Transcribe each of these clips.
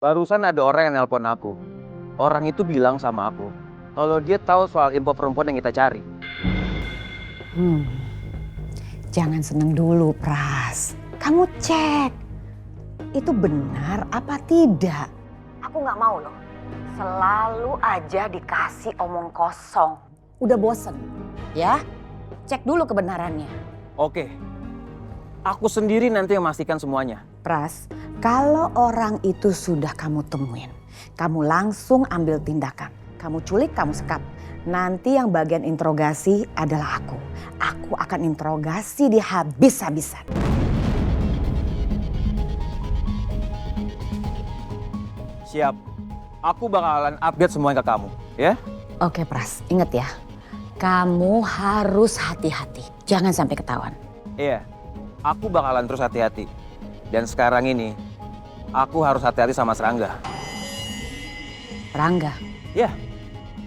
Barusan ada orang yang nelpon aku. Orang itu bilang sama aku kalau dia tahu soal info perempuan yang kita cari. Hmm, jangan seneng dulu, Pras. Kamu cek, itu benar apa tidak? Aku nggak mau loh, selalu aja dikasih omong kosong. Udah bosen, ya? Cek dulu kebenarannya. Oke, aku sendiri nanti yang memastikan semuanya. Pras, kalau orang itu sudah kamu temuin, kamu langsung ambil tindakan. Kamu culik, kamu sekap. Nanti yang bagian interogasi adalah aku. Aku akan interogasi dia habis-habisan. Siap, aku bakalan update semuanya ke kamu, ya? Oke Pras, inget ya. Kamu harus hati-hati. Jangan sampai ketahuan. Iya, aku bakalan terus hati-hati. Dan sekarang ini, aku harus hati-hati sama Mas Rangga. Rangga, Ya,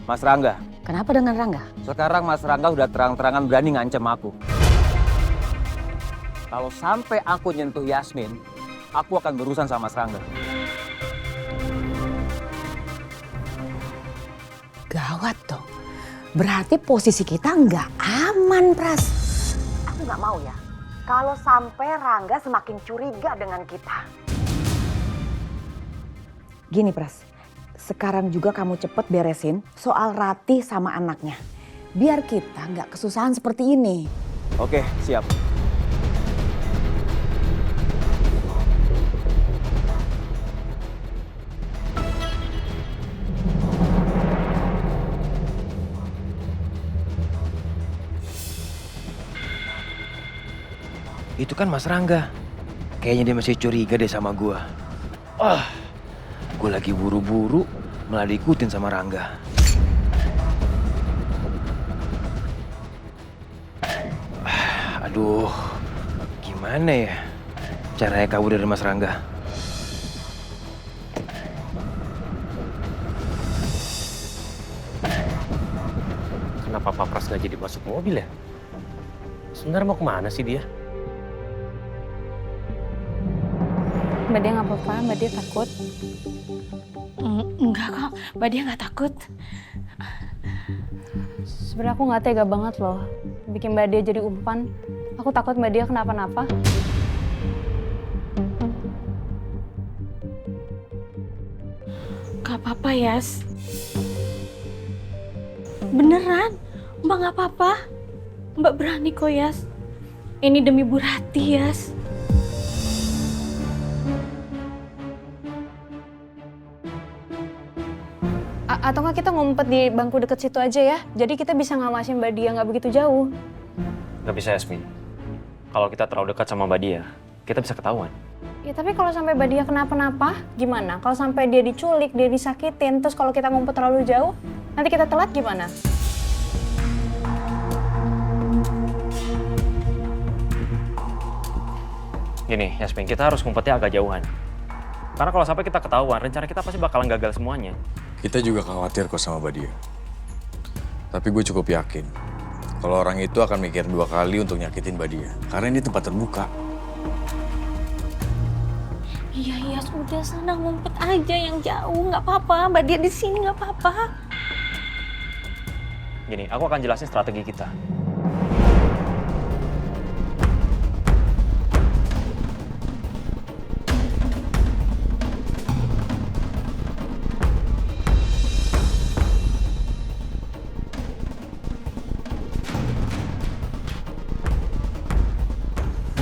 Mas Rangga. kenapa dengan Rangga? Sekarang Mas Rangga udah terang-terangan berani ngancem aku. Kalau sampai aku nyentuh Yasmin, aku akan berurusan sama Mas Rangga. Gawat dong. Berarti posisi kita nggak aman, Pras. Aku nggak mau ya. Kalau sampai Rangga semakin curiga dengan kita. Gini, Pras. Sekarang juga kamu cepet beresin soal Ratih sama anaknya. Biar kita nggak kesusahan seperti ini. Oke, siap. Itu kan Mas Rangga. Kayaknya dia masih curiga deh sama gua. Gue lagi buru-buru malah diikutin sama Rangga. Aduh, gimana ya caranya kabur dari Mas Rangga? Kenapa Pak Pras nggak jadi masuk mobil ya? Sebenarnya mau kemana sih dia? Mbak Dia nggak apa-apa, Mbak Dia takut. Enggak kok, Mbak Dia nggak takut. Sebenarnya aku nggak tega banget loh, bikin Mbak Dia jadi umpan. Aku takut Mbak Dia kenapa-napa. Gak apa-apa, Yas. Beneran, Mbak nggak apa-apa. Mbak berani kok, Yas. Ini demi Bu Ratih, Yas. Atau nggak kita ngumpet di bangku deket situ aja ya? Jadi kita bisa ngawasin Mbak Dia nggak begitu jauh. Nggak bisa Yasmin. Kalau kita terlalu dekat sama Mbak Dia, kita bisa ketahuan. Ya tapi kalau sampai Mbak Dia kenapa-napa, gimana? Kalau sampai dia diculik, dia disakitin, terus kalau kita ngumpet terlalu jauh, nanti kita telat gimana? Gini, Yasmin, kita harus ngumpetnya agak jauhan. Karena kalau sampai kita ketahuan, rencana kita pasti bakalan gagal semuanya. Kita juga khawatir kok sama Badia. Tapi gue cukup yakin kalau orang itu akan mikir 2 kali untuk nyakitin Badia. Karena ini tempat terbuka. Iya, Yas, udah sana ngumpet aja yang jauh, nggak apa-apa. Mbak Dia di sini nggak apa-apa. Gini, aku akan jelasin strategi kita.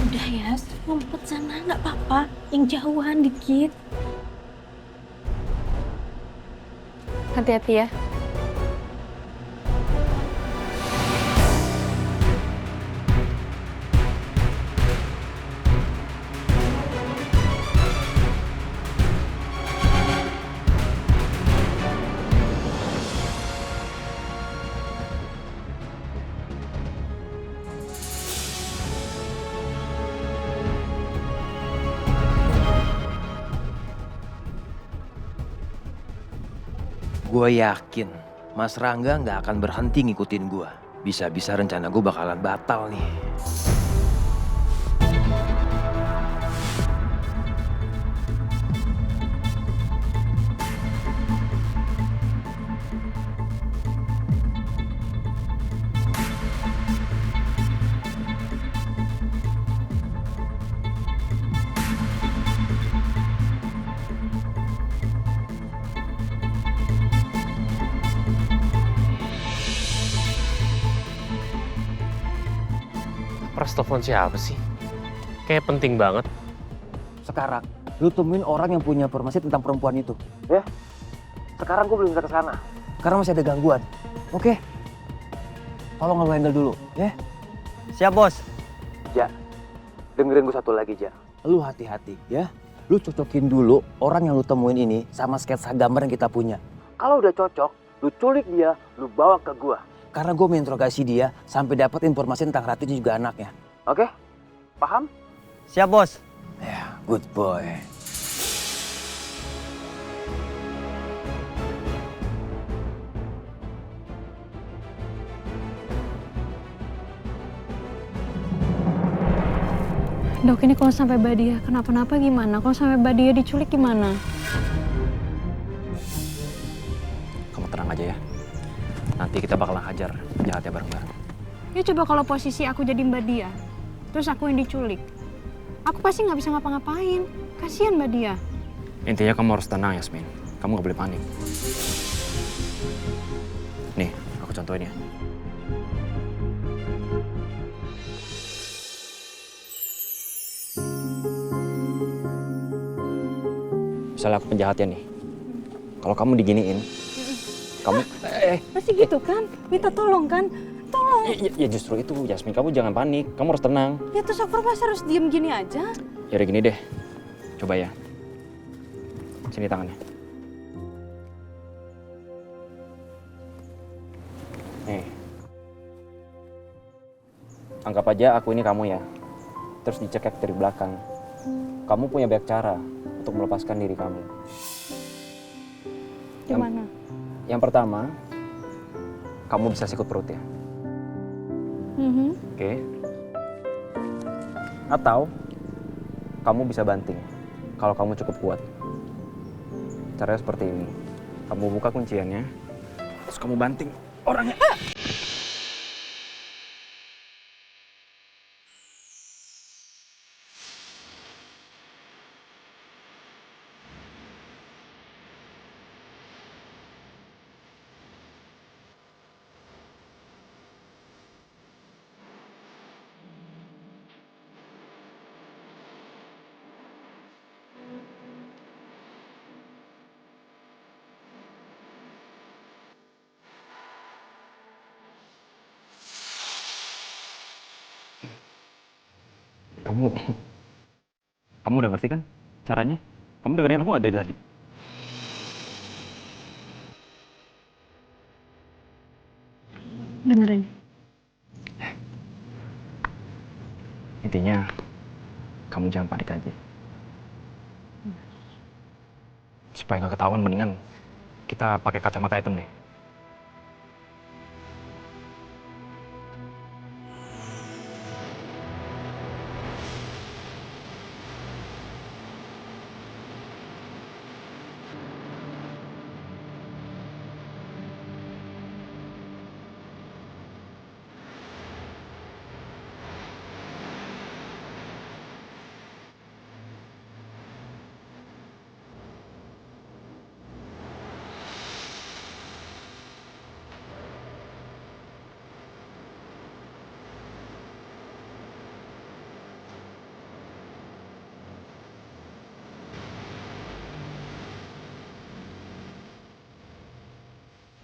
Udah, Yas, ngumpet sana nggak apa-apa. Yang jauhan dikit. Hati-hati ya. Gue yakin Mas Rangga nggak akan berhenti ngikutin gue. Bisa-bisa rencana gue bakalan batal nih. Pras telepon siapa sih? Kayak penting banget. Sekarang, lu temuin orang yang punya informasi tentang perempuan itu. Ya? Sekarang gue belum bisa ke sana. Karena masih ada gangguan. Oke? Tolong lu handle dulu, ya? Siap, Bos. Ja, dengerin gue satu lagi, Ja. Lu hati-hati, ya? Lu cocokin dulu orang yang lu temuin ini sama sketsa gambar yang kita punya. Kalau udah cocok, lu culik dia, lu bawa ke gua. Karena gue menginterogasi dia sampai dapat informasi tentang Ratih dan juga anaknya. Oke? Paham? Siap, Bos. Ya, good boy. Dok, ini kalau sampai Badia kenapa-napa gimana? Kalau sampai Badia diculik gimana? Kamu tenang aja ya. Nanti kita bakalan hajar penjahatnya bareng-bareng. Ya coba kalau posisi aku jadi Mbak Dia, terus aku yang diculik. Aku pasti nggak bisa ngapa-ngapain. Kasihan Mbak Dia. Intinya kamu harus tenang, Yasmin. Kamu nggak boleh panik. Nih, aku contohin ya. Misalnya aku penjahatnya nih. Kalau kamu diginiin, kamu Pasti gitu kan? Minta tolong kan? Tolong. ya justru itu, Yasmin. Kamu jangan panik. Kamu harus tenang. Ya terus aku pasti harus diem gini aja. Ya udah gini deh. Coba ya. Sini tangannya. Nih. Anggap aja aku ini kamu ya. Terus dicekek dari belakang. Kamu punya banyak cara untuk melepaskan diri kamu. Gimana? Yang pertama, kamu bisa sikut perutnya. Oke. Atau kamu bisa banting kalau kamu cukup kuat. Caranya seperti ini. Kamu buka kunciannya, terus kamu banting orangnya. Kamu udah ngerti kan caranya? Kamu dengerin aku nggak dari tadi? Dengerin. Intinya, kamu jangan panik aja. Supaya nggak ketahuan, mendingan kita pakai kacamata hitam deh.